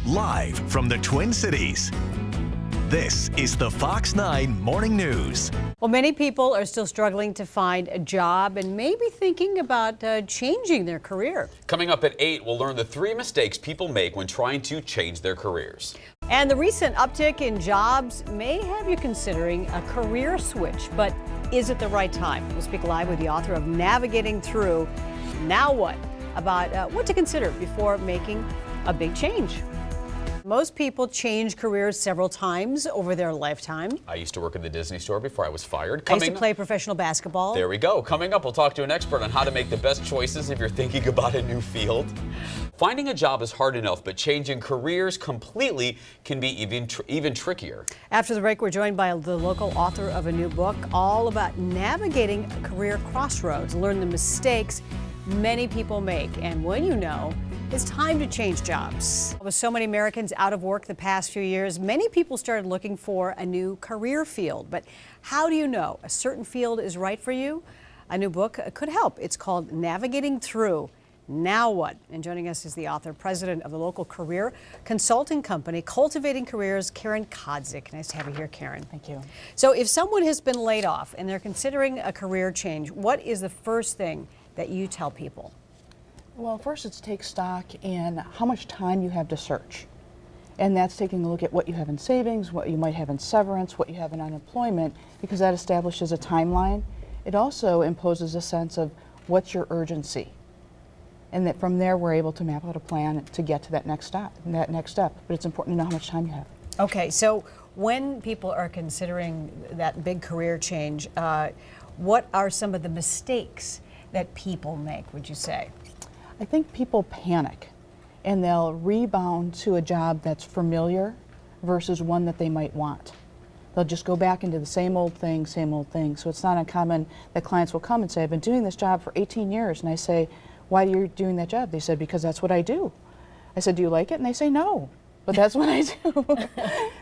live from the Twin Cities. This is the Fox 9 Morning News. Well, many people are still struggling to find a job and maybe thinking about changing their career. Coming up at 8, we'll learn the 3 mistakes people make when trying to change their careers. And the recent uptick in jobs may have you considering a career switch, but is it the right time? We'll speak live with the author of Navigating Through Now What, about what to consider before making a big change. Most people change careers several times over their lifetime. I used to work at the Disney store before I was fired. I used to play professional basketball. There we go. Coming up, we'll talk to an expert on how to make the best choices if you're thinking about a new field. Finding a job is hard enough, but changing careers completely can be even trickier. After the break, we're joined by the local author of a new book all about navigating a career crossroads. Learn the mistakes many people make, and when you know, it's time to change jobs. With so many Americans out of work the past few years, many people started looking for a new career field. But how do you know a certain field is right for you? A new book could help. It's called Navigating Through Now What? And joining us is the author, president of the local career consulting company, Cultivating Careers, Kodzik. Nice to have you here, Karen. Thank you. So if someone has been laid off and they're considering a career change, what is the first thing that you tell people? Well, first it's take stock in how much time you have to search. And that's taking a look at what you have in savings, what you might have in severance, what you have in unemployment, because that establishes a timeline. It also imposes a sense of what's your urgency. And that from there we're able to map out a plan to get to that next step. But it's important to know how much time you have. Okay, so when people are considering that big career change, what are some of the mistakes that people make, would you say? I think people panic and they'll rebound to a job that's familiar versus one that they might want. They'll just go back into the same old thing, same old thing. So it's not uncommon that clients will come and say, I've been doing this job for 18 years. And I say, why are you doing that job? They said, because that's what I do. I said, do you like it? And they say, no, but that's what I do.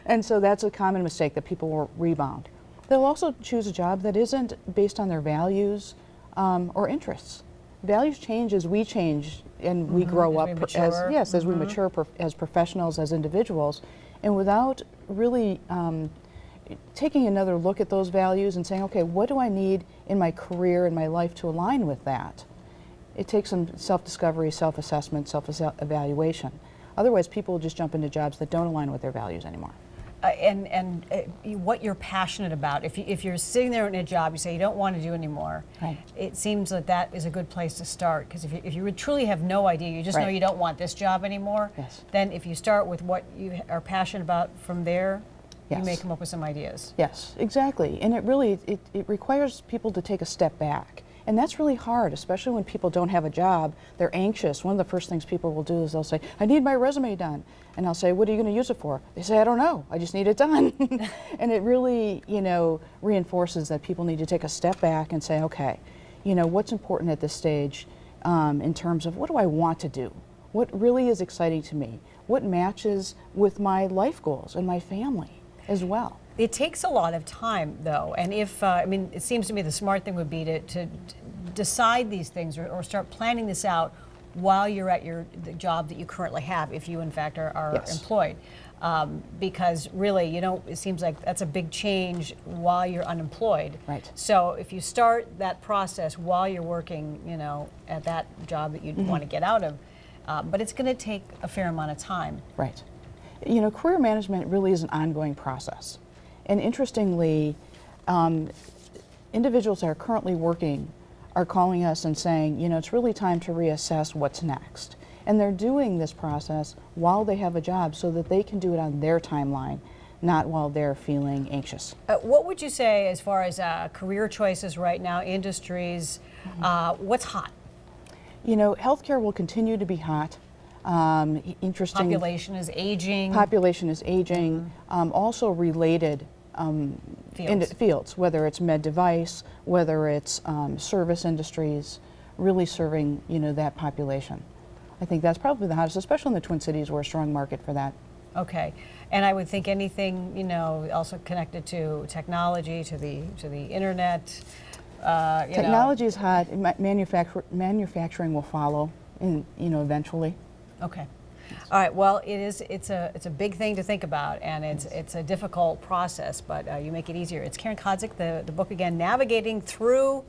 And so that's a common mistake, that people will rebound. They'll also choose a job that isn't based on their values or interests. Values change as we change and we grow up as we mature as professionals, as individuals, and without really taking another look at those values and saying, okay, what do I need in my career and my life to align with that? It takes some self-discovery, self-assessment, self-evaluation. Otherwise, people will just jump into jobs that don't align with their values anymore. And what you're passionate about. If you're sitting there in a job you say you don't want to do anymore, right. It seems that that is a good place to start, because if you would truly have no idea, you just know you don't want this job anymore, yes. Then if you start with what you are passionate about from there, yes. You may come up with some ideas. Yes, exactly. And it requires people to take a step back. And that's really hard, especially when people don't have a job. They're anxious. One of the first things people will do is they'll say, I need my resume done. And I'll say, what are you going to use it for? They say, I don't know. I just need it done. And it really, reinforces that people need to take a step back and say, okay, what's important at this stage in terms of what do I want to do? What really is exciting to me? What matches with my life goals and my family as well? It takes a lot of time, though, and it seems to me the smart thing would be to decide these things or start planning this out while you're at the job that you currently have, if you in fact are yes. employed, because really, it seems like that's a big change while you're unemployed. Right. So if you start that process while you're working, at that job that you want to get out of, but it's going to take a fair amount of time. Right. Career management really is an ongoing process. And interestingly, individuals that are currently working are calling us and saying, it's really time to reassess what's next. And they're doing this process while they have a job so that they can do it on their timeline, not while they're feeling anxious. What would you say as far as career choices right now, industries, what's hot? Healthcare will continue to be hot. Interesting. Population is aging. Population is aging. Also related fields, whether it's med device, whether it's service industries, really serving that population. I think that's probably the hottest, especially in the Twin Cities. We're a strong market for that. Okay, and I would think anything also connected to technology, to the internet. Technology is hot. Manufacturing will follow, eventually. Okay. All right. Well, it's a big thing to think about, and it's a difficult process, but you make it easier. It's Karen Kodzik. The book again, Navigating Through.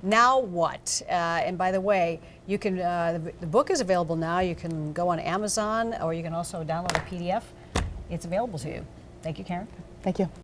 Now what? And by the way, you can the book is available now. You can go on Amazon, or you can also download a PDF. It's available to you. Thank you, Karen. Thank you.